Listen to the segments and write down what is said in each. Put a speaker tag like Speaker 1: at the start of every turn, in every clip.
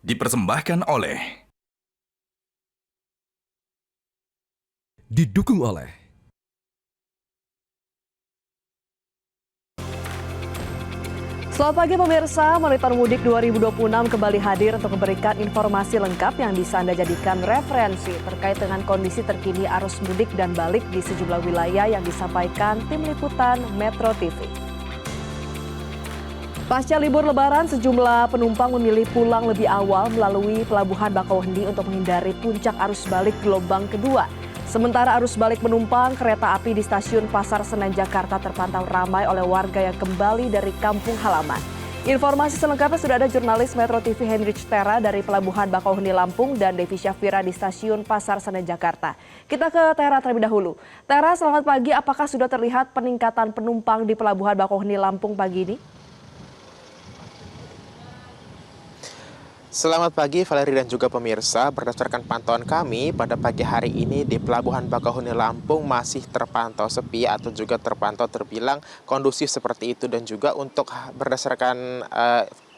Speaker 1: Dipersembahkan oleh
Speaker 2: Didukung oleh
Speaker 3: Selamat pagi pemirsa, Monitor Mudik 2026 kembali hadir untuk memberikan informasi lengkap yang bisa Anda jadikan referensi terkait dengan kondisi terkini arus mudik dan balik di sejumlah wilayah yang disampaikan tim liputan Metro TV. Pasca libur Lebaran, sejumlah penumpang memilih pulang lebih awal melalui Pelabuhan Bakauheni untuk menghindari puncak arus balik gelombang kedua. Sementara arus balik penumpang kereta api di stasiun Pasar Senen Jakarta terpantau ramai oleh warga yang kembali dari kampung halaman. Informasi selengkapnya sudah ada jurnalis Metro TV Heinrich Tera dari Pelabuhan Bakauheni Lampung dan Devi Syafira di stasiun Pasar Senen Jakarta. Kita ke Tera terlebih dahulu. Tera, selamat pagi. Apakah sudah terlihat peningkatan penumpang di Pelabuhan Bakauheni Lampung pagi ini?
Speaker 4: Selamat pagi Valeri dan juga pemirsa. Berdasarkan pantauan kami pada pagi hari ini di Pelabuhan Bakauheni Lampung masih terpantau sepi atau juga terpantau terbilang kondusif seperti itu. Dan juga untuk berdasarkan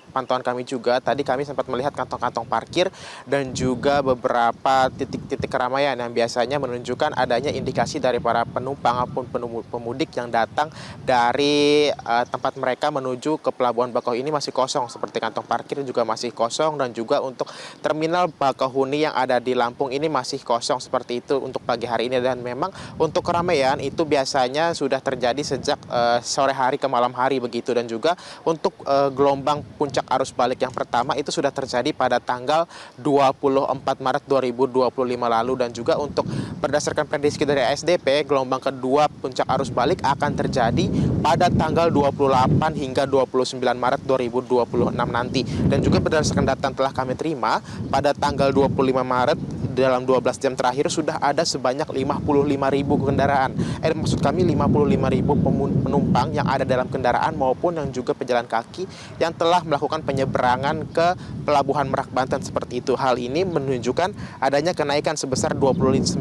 Speaker 4: pantauan kami juga, tadi kami sempat melihat kantong-kantong parkir dan juga beberapa titik-titik keramaian yang biasanya menunjukkan adanya indikasi dari para penumpang maupun pemudik yang datang dari tempat mereka menuju ke Pelabuhan Bakauheni ini masih kosong. Seperti kantong parkir juga masih kosong dan juga untuk terminal Bakauheni yang ada di Lampung ini masih kosong seperti itu untuk pagi hari ini. Dan memang untuk keramaian itu biasanya sudah terjadi sejak sore hari ke malam hari begitu. Dan juga untuk gelombang puncak arus balik yang pertama itu sudah terjadi pada tanggal 24 Maret 2025 lalu. Dan juga untuk berdasarkan prediksi dari ASDP, gelombang kedua puncak arus balik akan terjadi pada tanggal 28 hingga 29 Maret 2026 nanti. Dan juga berdasarkan data yang telah kami terima, pada tanggal 25 Maret dalam 12 jam terakhir sudah ada sebanyak 55.000 kendaraan. Maksud kami 55.000 penumpang yang ada dalam kendaraan maupun yang juga pejalan kaki yang telah melakukan penyeberangan ke Pelabuhan Merak Banten seperti itu. Hal ini menunjukkan adanya kenaikan sebesar 29%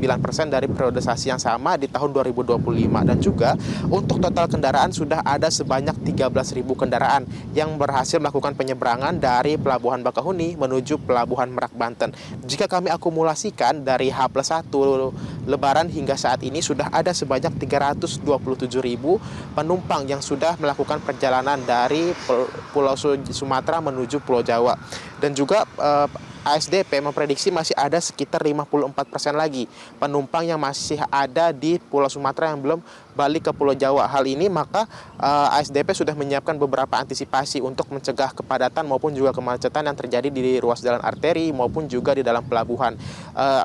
Speaker 4: dari periodisasi yang sama di tahun 2025. Dan juga untuk total kendaraan sudah ada sebanyak 13.000 kendaraan yang berhasil melakukan penyeberangan dari Pelabuhan Bakauheni menuju Pelabuhan Merak Banten. Jika kami akumulasi dari H+1 Lebaran hingga saat ini sudah ada sebanyak 327.000 penumpang yang sudah melakukan perjalanan dari Pulau Sumatera menuju Pulau Jawa. Dan juga ASDP memprediksi masih ada sekitar 54% lagi penumpang yang masih ada di Pulau Sumatera yang belum balik ke Pulau Jawa. Hal ini maka ASDP sudah menyiapkan beberapa antisipasi untuk mencegah kepadatan maupun juga kemacetan yang terjadi di ruas jalan arteri maupun juga di dalam pelabuhan.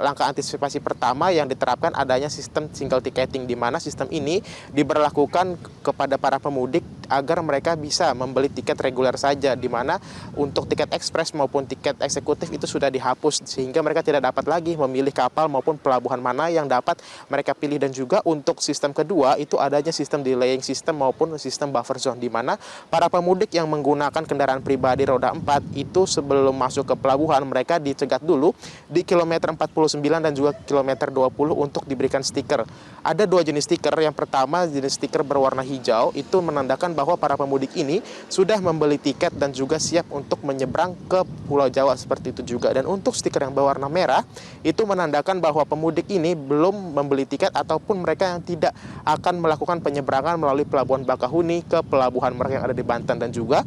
Speaker 4: Langkah antisipasi pertama yang diterapkan adanya sistem single ticketing, di mana sistem ini diberlakukan kepada para pemudik agar mereka bisa membeli tiket reguler saja, di mana untuk tiket ekspres maupun tiket eksekutif itu sudah dihapus sehingga mereka tidak dapat lagi memilih kapal maupun pelabuhan mana yang dapat mereka pilih. Dan juga untuk sistem kedua itu adanya sistem delaying system maupun sistem buffer zone, di mana para pemudik yang menggunakan kendaraan pribadi roda 4 itu sebelum masuk ke pelabuhan mereka dicegat dulu di kilometer 49 dan juga kilometer 20 untuk diberikan stiker. Ada dua jenis stiker. Yang pertama jenis stiker berwarna hijau, itu menandakan bahwa para pemudik ini sudah membeli tiket dan juga siap untuk menyeberang ke Pulau Jawa seperti itu juga. Dan untuk stiker yang berwarna merah itu menandakan bahwa pemudik ini belum membeli tiket ataupun mereka yang tidak akan melakukan penyeberangan melalui Pelabuhan Bakauheni ke Pelabuhan Merak yang ada di Banten. Dan juga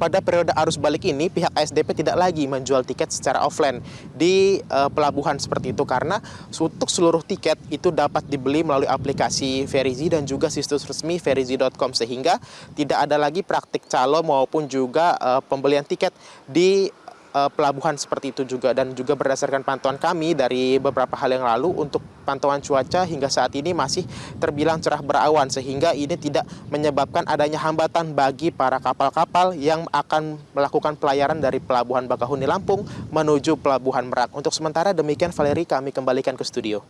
Speaker 4: pada periode arus balik ini pihak ASDP tidak lagi menjual tiket secara offline di pelabuhan seperti itu, karena untuk seluruh tiket itu dapat dibeli melalui aplikasi Verizi dan juga situs resmi verizi.com, sehingga tidak ada lagi praktik calo maupun juga pembelian tiket di pelabuhan seperti itu juga. Dan juga berdasarkan pantauan kami dari beberapa hal yang lalu, untuk pantauan cuaca hingga saat ini masih terbilang cerah berawan, sehingga ini tidak menyebabkan adanya hambatan bagi para kapal-kapal yang akan melakukan pelayaran dari Pelabuhan Bakauheni Lampung menuju Pelabuhan Merak. Untuk sementara demikian Valeri, kami kembalikan ke studio.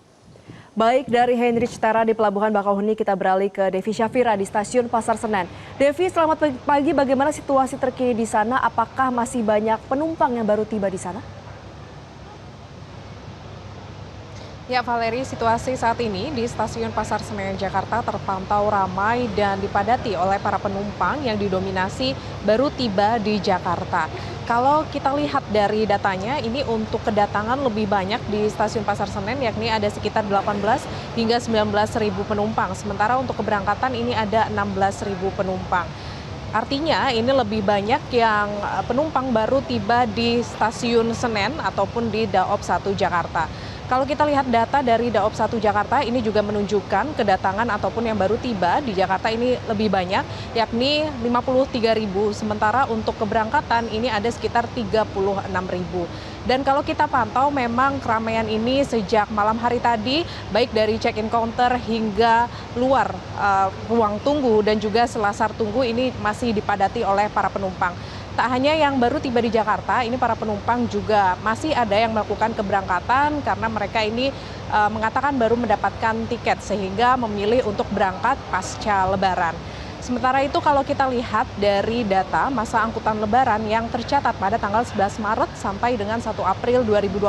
Speaker 3: Baik, dari Heinrich Tera di Pelabuhan Bakauheni kita beralih ke Devi Syafira di Stasiun Pasar Senen. Devi, selamat pagi. Bagaimana situasi terkini di sana? Apakah masih banyak penumpang yang baru tiba di sana?
Speaker 1: Ya, Valeri, situasi saat ini di Stasiun Pasar Senen Jakarta terpantau ramai dan dipadati oleh para penumpang yang didominasi baru tiba di Jakarta. Kalau kita lihat dari datanya, ini untuk kedatangan lebih banyak di Stasiun Pasar Senen, yakni ada sekitar 18 hingga 19 ribu penumpang. Sementara untuk keberangkatan ini ada 16 ribu penumpang. Artinya ini lebih banyak yang penumpang baru tiba di Stasiun Senen ataupun di Daob 1 Jakarta. Kalau kita lihat data dari Daob 1 Jakarta, ini juga menunjukkan kedatangan ataupun yang baru tiba di Jakarta ini lebih banyak, yakni 53 ribu. Sementara untuk keberangkatan ini ada sekitar 36 ribu. Dan kalau kita pantau memang keramaian ini sejak malam hari tadi, baik dari check-in counter hingga luar ruang tunggu dan juga selasar tunggu ini masih dipadati oleh para penumpang. Tak hanya yang baru tiba di Jakarta, ini para penumpang juga masih ada yang melakukan keberangkatan karena mereka ini mengatakan baru mendapatkan tiket sehingga memilih untuk berangkat pasca Lebaran. Sementara itu kalau kita lihat dari data masa angkutan Lebaran yang tercatat pada tanggal 11 Maret sampai dengan 1 April 2026,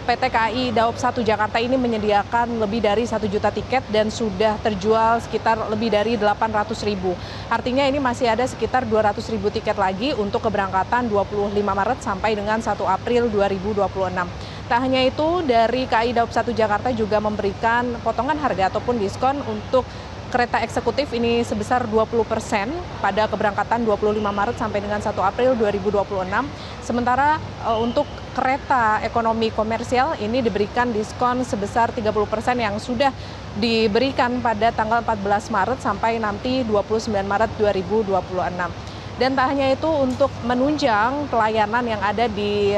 Speaker 1: PT KAI Daob 1 Jakarta ini menyediakan lebih dari 1 juta tiket dan sudah terjual sekitar lebih dari 800 ribu. Artinya ini masih ada sekitar 200 ribu tiket lagi untuk keberangkatan 25 Maret sampai dengan 1 April 2026. Tak hanya itu, dari KAI Daob 1 Jakarta juga memberikan potongan harga ataupun diskon untuk kereta eksekutif ini sebesar 20% pada keberangkatan 25 Maret sampai dengan 1 April 2026. Sementara untuk kereta ekonomi komersial ini diberikan diskon sebesar 30% yang sudah diberikan pada tanggal 14 Maret sampai nanti 29 Maret 2026. Dan tak hanya itu, untuk menunjang pelayanan yang ada di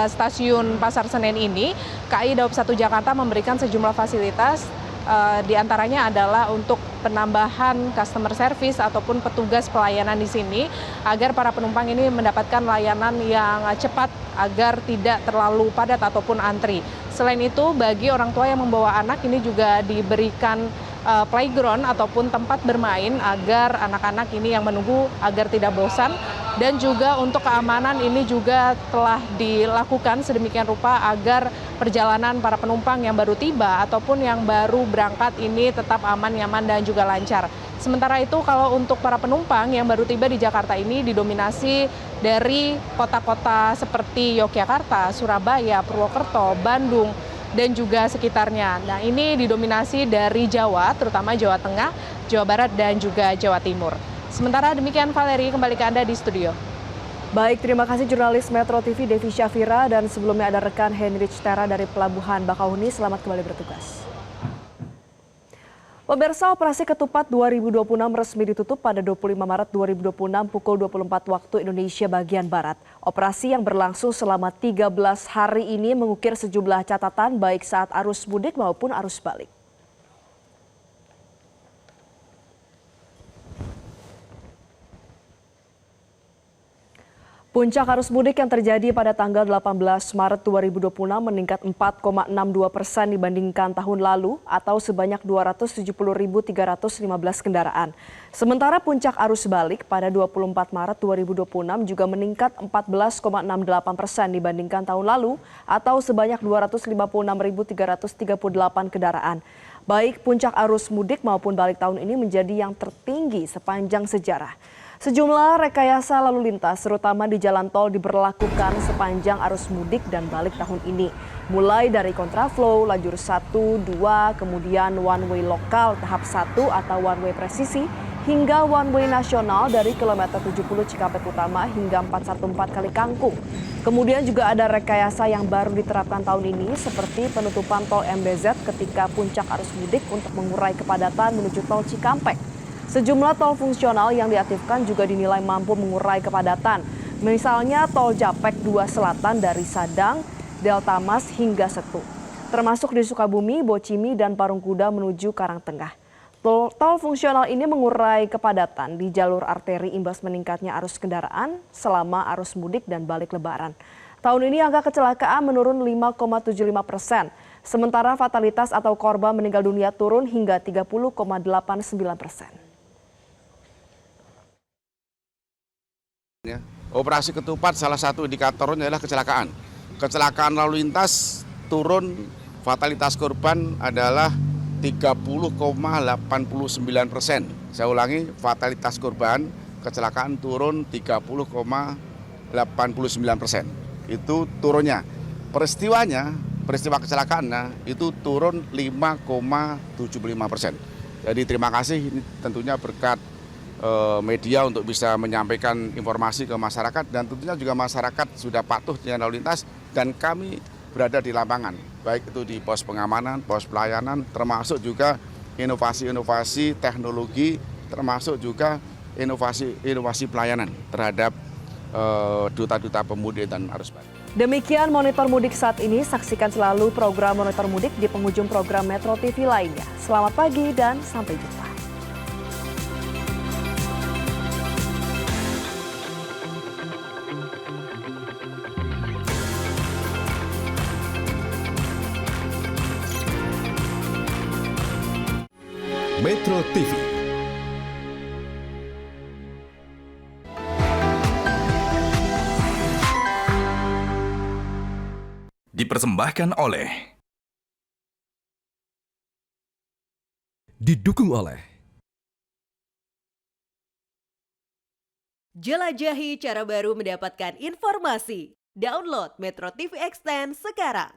Speaker 1: stasiun Pasar Senen ini, KAI Daob 1 Jakarta memberikan sejumlah fasilitas. Di antaranya adalah untuk penambahan customer service ataupun petugas pelayanan di sini agar para penumpang ini mendapatkan layanan yang cepat agar tidak terlalu padat ataupun antri. Selain itu, bagi orang tua yang membawa anak ini juga diberikan playground ataupun tempat bermain agar anak-anak ini yang menunggu agar tidak bosan. Dan juga untuk keamanan ini juga telah dilakukan sedemikian rupa agar perjalanan para penumpang yang baru tiba ataupun yang baru berangkat ini tetap aman, nyaman, dan juga lancar. Sementara itu kalau untuk para penumpang yang baru tiba di Jakarta ini didominasi dari kota-kota seperti Yogyakarta, Surabaya, Purwokerto, Bandung, dan juga sekitarnya. Nah, ini didominasi dari Jawa, terutama Jawa Tengah, Jawa Barat, dan juga Jawa Timur. Sementara demikian, Valeri, kembali ke Anda di studio.
Speaker 3: Baik, terima kasih jurnalis Metro TV Devi Syafira, dan sebelumnya ada rekan Henrich Tera dari Pelabuhan Bakauheni. Selamat kembali bertugas. Pemirsa, operasi ketupat 2026 resmi ditutup pada 25 Maret 2026 pukul 24 waktu Indonesia bagian Barat. Operasi yang berlangsung selama 13 hari ini mengukir sejumlah catatan baik saat arus mudik maupun arus balik. Puncak arus mudik yang terjadi pada tanggal 18 Maret 2026 meningkat 4,62% dibandingkan tahun lalu atau sebanyak 270.315 kendaraan. Sementara puncak arus balik pada 24 Maret 2026 juga meningkat 14,68% dibandingkan tahun lalu atau sebanyak 256.338 kendaraan. Baik puncak arus mudik maupun balik tahun ini menjadi yang tertinggi sepanjang sejarah. Sejumlah rekayasa lalu lintas terutama di jalan tol diberlakukan sepanjang arus mudik dan balik tahun ini. Mulai dari kontraflow, lajur 1, 2, kemudian one way lokal tahap 1 atau one way presisi, hingga one way nasional dari kilometer 70 Cikampek Utama hingga 414 Kali Kangkung. Kemudian juga ada rekayasa yang baru diterapkan tahun ini seperti penutupan tol MBZ ketika puncak arus mudik untuk mengurai kepadatan menuju tol Cikampek. Sejumlah tol fungsional yang diaktifkan juga dinilai mampu mengurai kepadatan. Misalnya tol Japek 2 Selatan dari Sadang, Delta Mas hingga Setu. Termasuk di Sukabumi, Bocimi, dan Parungkuda menuju Karangtengah. Tol fungsional ini mengurai kepadatan di jalur arteri imbas meningkatnya arus kendaraan selama arus mudik dan balik Lebaran. Tahun ini angka kecelakaan menurun 5,75%. Sementara fatalitas atau korban meninggal dunia turun hingga 30,89%.
Speaker 2: Operasi ketupat salah satu indikatornya adalah kecelakaan. Kecelakaan lalu lintas turun Fatalitas korban adalah 30,89%. Saya ulangi, fatalitas korban kecelakaan turun 30,89%. Itu turunnya. Peristiwa kecelakaannya itu turun 5,75%. Jadi terima kasih, ini tentunya berkat media untuk bisa menyampaikan informasi ke masyarakat, dan tentunya juga masyarakat sudah patuh dengan lalu lintas, dan kami berada di lapangan, baik itu di pos pengamanan, pos pelayanan, termasuk juga inovasi-inovasi teknologi, termasuk juga inovasi pelayanan terhadap duta-duta pemudik dan arus balik.
Speaker 3: Demikian Monitor Mudik saat ini. Saksikan selalu program Monitor Mudik di penghujung program Metro TV lainnya. Selamat pagi dan sampai jumpa.
Speaker 5: Metro TV. Dipersembahkan oleh, didukung oleh
Speaker 6: Jelajahi cara baru mendapatkan informasi. Download Metro TV Extend sekarang.